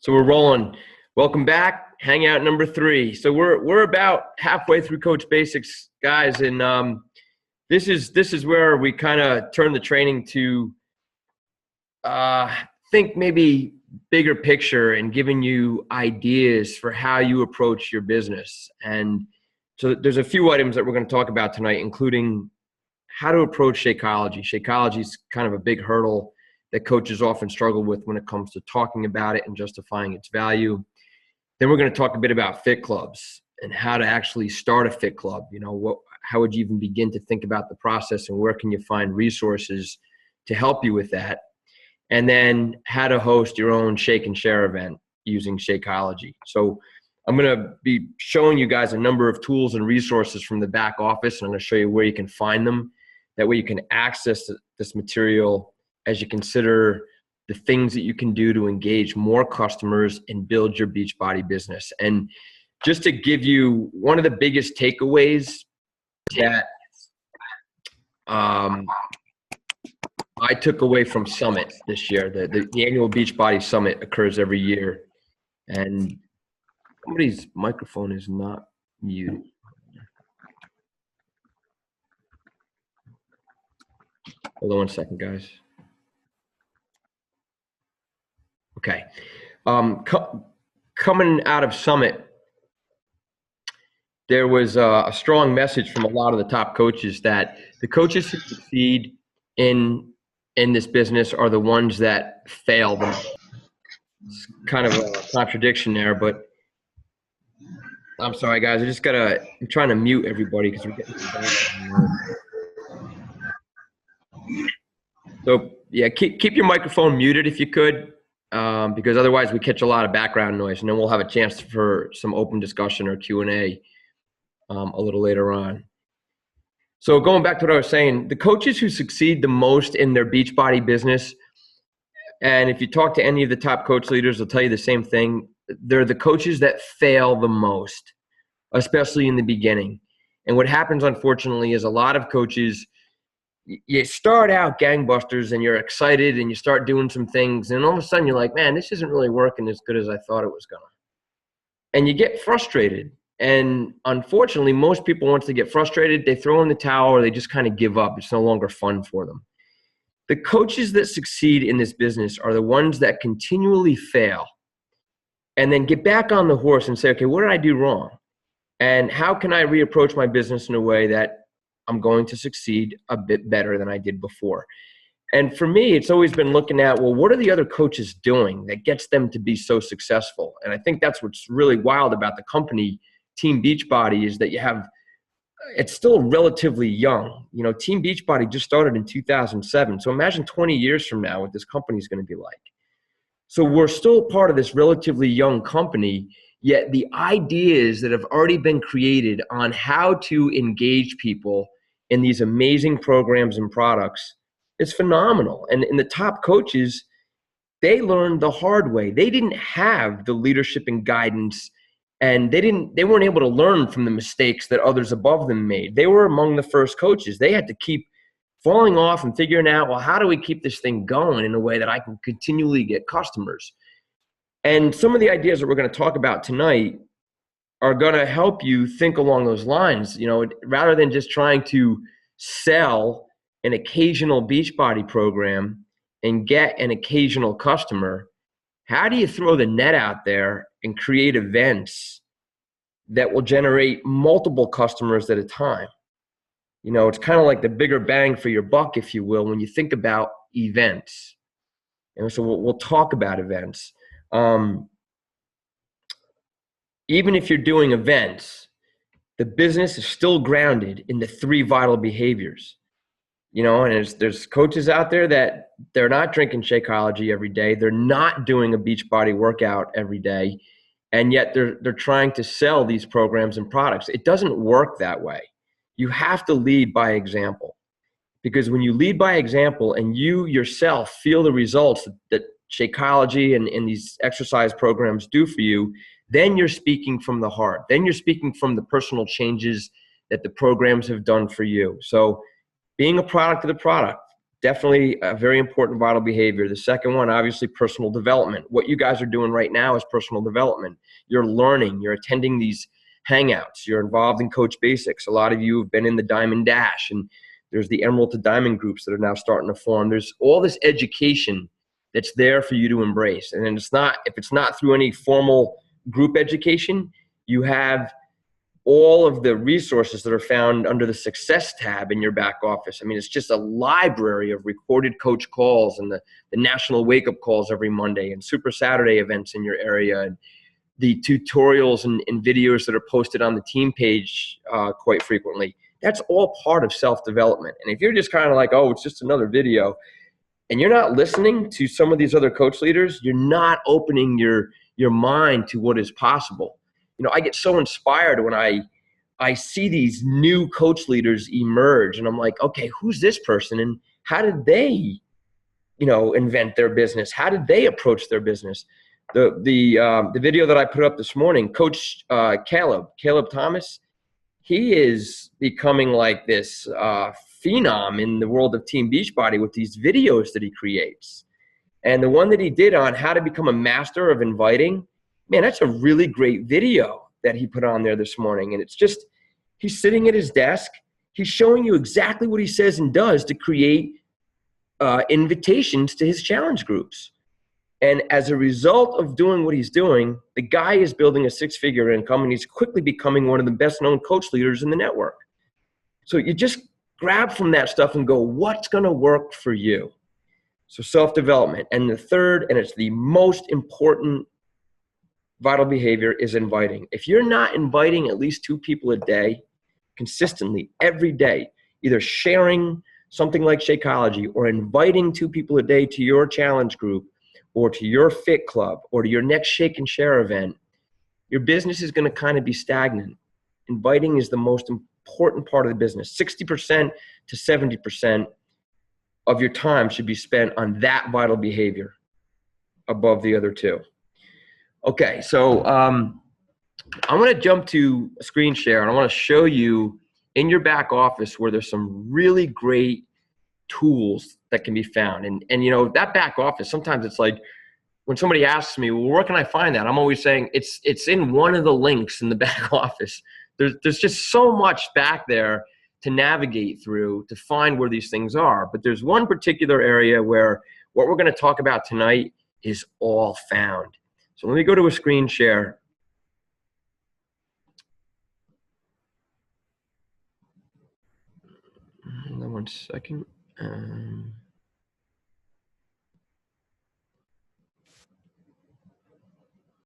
So we're rolling. Welcome back. Hangout number 3. So we're about halfway through Coach Basics, guys, and this is where we kind of turn the training to think maybe bigger picture and giving you ideas for how you approach your business. And so there's a few items that we're going to talk about tonight, including how to approach Shakeology. Shakeology is kind of a big hurdle that coaches often struggle with when it comes to talking about it and justifying its value. Then we're going to talk a bit about fit clubs and how to actually start a fit club. You know, how would you even begin to think about the process, and where can you find resources to help you with that? And then how to host your own shake and share event using Shakeology. So I'm going to be showing you guys a number of tools and resources from the back office, and I'm going to show you where you can find them. That way you can access this material as you consider the things that you can do to engage more customers and build your Beachbody business. And just to give you one of the biggest takeaways that I took away from Summit this year. The annual Beachbody Summit occurs every year, and somebody's microphone is not muted. Hold on one second, guys. Okay. Coming out of Summit, there was a strong message from a lot of the top coaches that the coaches who succeed in this business are the ones that fail them. It's kind of a contradiction there, but I'm sorry, guys. I'm trying to mute everybody because we're getting so yeah, keep your microphone muted if you could, because otherwise we catch a lot of background noise, and then we'll have a chance for some open discussion or Q&A a little later on. So going back to what I was saying, the coaches who succeed the most in their Beachbody business, and if you talk to any of the top coach leaders, they'll tell you the same thing. They're the coaches that fail the most, especially in the beginning. And what happens, unfortunately, is a lot of coaches, you start out gangbusters and you're excited and you start doing some things, and all of a sudden you're like, man, this isn't really working as good as I thought it was gonna. And you get frustrated. And unfortunately, most people, once they get frustrated, they throw in the towel or they just kind of give up. It's no longer fun for them. The coaches that succeed in this business are the ones that continually fail and then get back on the horse and say, okay, what did I do wrong? And how can I reapproach my business in a way that I'm going to succeed a bit better than I did before? And for me, it's always been looking at, well, what are the other coaches doing that gets them to be so successful? And I think that's what's really wild about the company, Team Beachbody, is that it's still relatively young. You know, Team Beachbody just started in 2007. So imagine 20 years from now what this company is going to be like. So we're still part of this relatively young company, yet the ideas that have already been created on how to engage people in these amazing programs and products is phenomenal. And the top coaches, they learned the hard way. They didn't have the leadership and guidance, and they weren't able to learn from the mistakes that others above them made. They were among the first coaches. They had to keep falling off and figuring out, well, how do we keep this thing going in a way that I can continually get customers? And some of the ideas that we're going to talk about tonight are going to help you think along those lines. You know, rather than just trying to sell an occasional Beachbody program and get an occasional customer, how do you throw the net out there and create events that will generate multiple customers at a time? You know, it's kind of like the bigger bang for your buck, if you will, when you think about events. And so we'll talk about events. Even if you're doing events, the business is still grounded in the 3 vital behaviors. You know, and there's coaches out there that they're not drinking Shakeology every day. They're not doing a Beachbody workout every day. And yet they're trying to sell these programs and products. It doesn't work that way. You have to lead by example, because when you lead by example and you yourself feel the results that Shakeology and these exercise programs do for you, then you're speaking from the heart. Then you're speaking from the personal changes that the programs have done for you. So being a product of the product, definitely a very important vital behavior. The second one, obviously, personal development. What you guys are doing right now is personal development. You're learning, you're attending these hangouts, you're involved in Coach Basics. A lot of you have been in the Diamond Dash, and there's the Emerald to Diamond groups that are now starting to form. There's all this education that's there for you to embrace. And it's not, if it's not through any formal group education, you have all of the resources that are found under the success tab in your back office. I mean, it's just a library of recorded coach calls and the national wake up calls every Monday and Super Saturday events in your area, and the tutorials and videos that are posted on the team page quite frequently. That's all part of self-development. And if you're just kind of like, oh, it's just another video, and you're not listening to some of these other coach leaders, you're not opening your mind to what is possible. You know, I get so inspired when I see these new coach leaders emerge, and I'm like, okay, who's this person, and how did they, you know, invent their business? How did they approach their business? The video that I put up this morning, Coach Caleb Thomas, he is becoming like this phenom in the world of Team Beachbody with these videos that he creates. And the one that he did on how to become a master of inviting, man, that's a really great video that he put on there this morning. And it's just, he's sitting at his desk. He's showing you exactly what he says and does to create invitations to his challenge groups. And as a result of doing what he's doing, the guy is building a six-figure income, and he's quickly becoming one of the best-known coach leaders in the network. So you just grab from that stuff and go, what's going to work for you? So self-development. And the third, and it's the most important vital behavior, is inviting. If you're not inviting at least 2 people a day, consistently, every day, either sharing something like Shakeology or inviting 2 people a day to your challenge group or to your fit club or to your next Shake and Share event, your business is going to kind of be stagnant. Inviting is the most important part of the business. 60% to 70% of your time should be spent on that vital behavior above the other 2. Okay, so I'm going to jump to a screen share, and I want to show you in your back office where there's some really great tools that can be found. And you know, that back office, sometimes it's like when somebody asks me, well, where can I find that? I'm always saying it's in one of the links in the back office. There's just so much back there to navigate through to find where these things are. But there's one particular area where what we're going to talk about tonight is all found. So let me go to a screen share. Hold on one second.